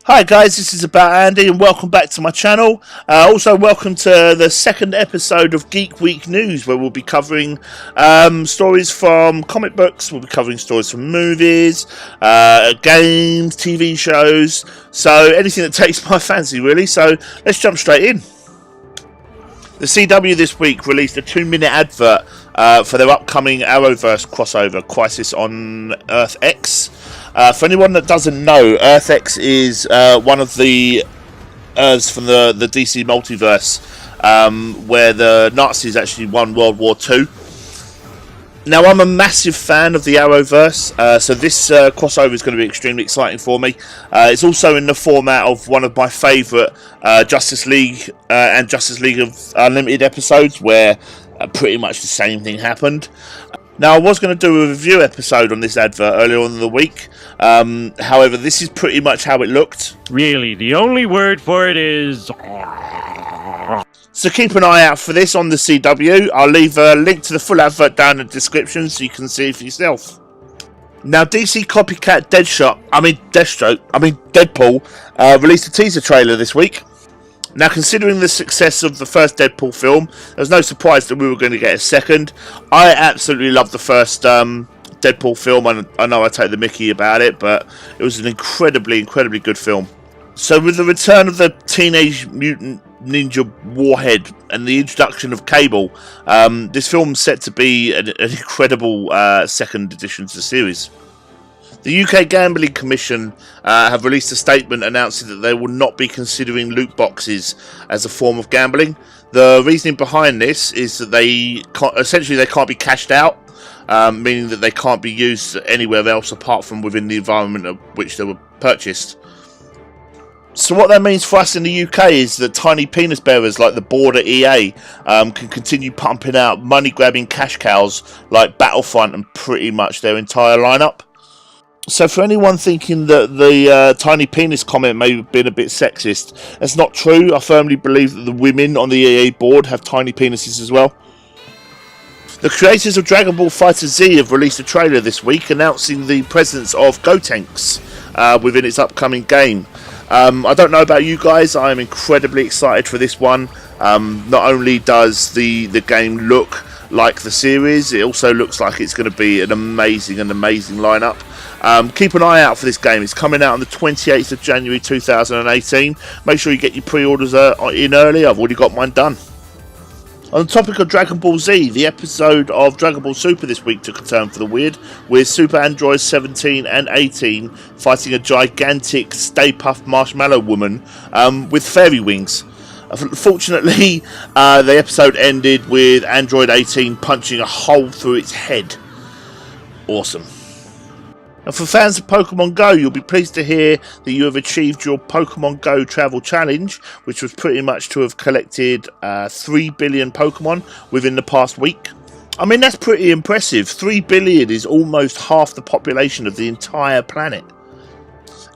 Hi guys, this is About Andy and welcome back to my channel. Also welcome to the second episode of Geek Week News, where we'll be covering stories from comic books, we'll be covering stories from movies, games, TV shows, so anything that takes my fancy really. So let's jump straight in. The CW this week released a 2-minute advert for their upcoming Arrowverse Crossover, Crisis on Earth X. For anyone that doesn't know, Earth X is one of the Earths from the DC multiverse, where the Nazis actually won World War II. Now, I'm a massive fan of the Arrowverse, so this crossover is going to be extremely exciting for me. It's also in the format of one of my favourite Justice League and Justice League of Unlimited episodes, where pretty much the same thing happened. Now, I was going to do a review episode on this advert earlier on in the week. However, this is pretty much how it looked. Really, the only word for it is... So keep an eye out for this on the CW. I'll leave a link to the full advert down in the description so you can see it for yourself. Now, DC copycat Deadpool released a teaser trailer this week. Now, considering the success of the first Deadpool film, there's no surprise that we were going to get a second. I absolutely loved the first Deadpool film. I know I take the mickey about it, but it was an incredibly good film. So with the return of the Teenage Mutant Ninja Warhead and the introduction of Cable, this film's set to be an incredible second addition to the series. The UK Gambling Commission have released a statement announcing that they will not be considering loot boxes as a form of gambling. The reasoning behind this is that they can't be cashed out, meaning that they can't be used anywhere else apart from within the environment of which they were purchased. So what that means for us in the UK is that tiny penis bearers like the board at EA can continue pumping out money-grabbing cash cows like Battlefront and pretty much their entire lineup. So for anyone thinking that the tiny penis comment may have been a bit sexist, that's not true. I firmly believe that the women on the EA board have tiny penises as well. The creators of Dragon Ball FighterZ have released a trailer this week announcing the presence of Gotenks within its upcoming game. I don't know about you guys, I am incredibly excited for this one. Not only does the game look like the series, it also looks like it's going to be an amazing lineup. Keep an eye out for this game. It's coming out on the 28th of January 2018. Make sure you get your pre-orders in early. I've already got mine done. On the topic of Dragon Ball Z, the episode of Dragon Ball Super this week took a turn for the weird, with Super Androids 17 and 18 fighting a gigantic Stay Puft Marshmallow Woman with fairy wings. Fortunately, the episode ended with Android 18 punching a hole through its head. Awesome. And for fans of Pokemon Go, you'll be pleased to hear that you have achieved your Pokemon Go Travel Challenge, which was pretty much to have collected 3 billion Pokemon within the past week. I mean, that's pretty impressive. 3 billion is almost half the population of the entire planet.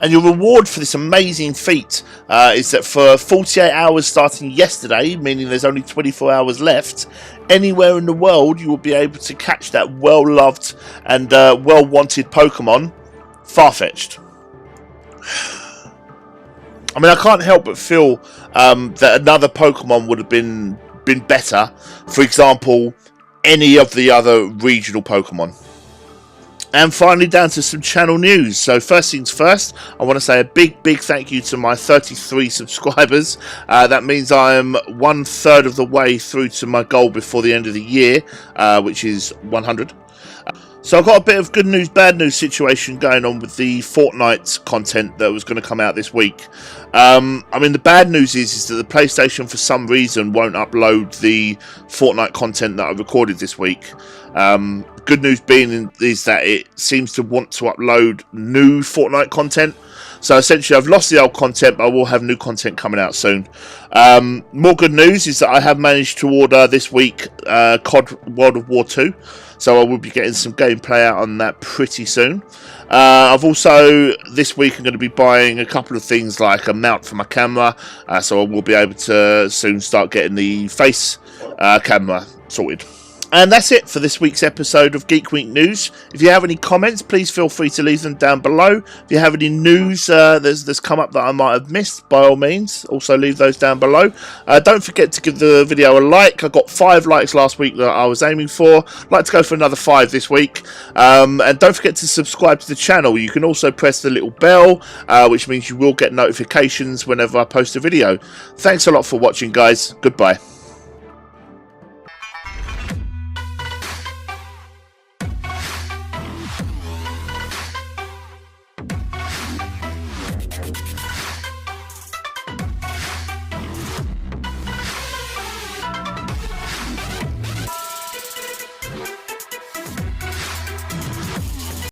And your reward for this amazing feat is that for 48 hours starting yesterday, meaning there's only 24 hours left, anywhere in the world you will be able to catch that well-loved and well-wanted Pokemon, Farfetch'd. I mean, I can't help but feel that another Pokemon would have been better. For example, any of the other regional Pokemon. And finally, down to some channel news. So first things first, I want to say a big thank you to my 33 subscribers. That means I am 1/3 of the way through to my goal before the end of the year, which is 100. So I've got a bit of good news, bad news situation going on with the Fortnite content that was going to come out this week. I mean, the bad news is that the PlayStation for some reason won't upload the Fortnite content that I recorded this week. Good news being is that it seems to want to upload new Fortnite content. So essentially I've lost the old content, but I will have new content coming out soon. More good news is that I have managed to order this week COD World of War 2. So I will be getting some gameplay out on that pretty soon. I've also, this week I'm going to be buying a couple of things like a mount for my camera. So I will be able to soon start getting the face camera sorted. And that's it for this week's episode of Geek Week News. If you have any comments, please feel free to leave them down below. If you have any news that's come up that I might have missed, by all means, also leave those down below. Don't forget to give the video a like. I got 5 likes last week that I was aiming for. I'd like to go for another 5 this week. And don't forget to subscribe to the channel. You can also press the little bell, which means you will get notifications whenever I post a video. Thanks a lot for watching, guys. Goodbye.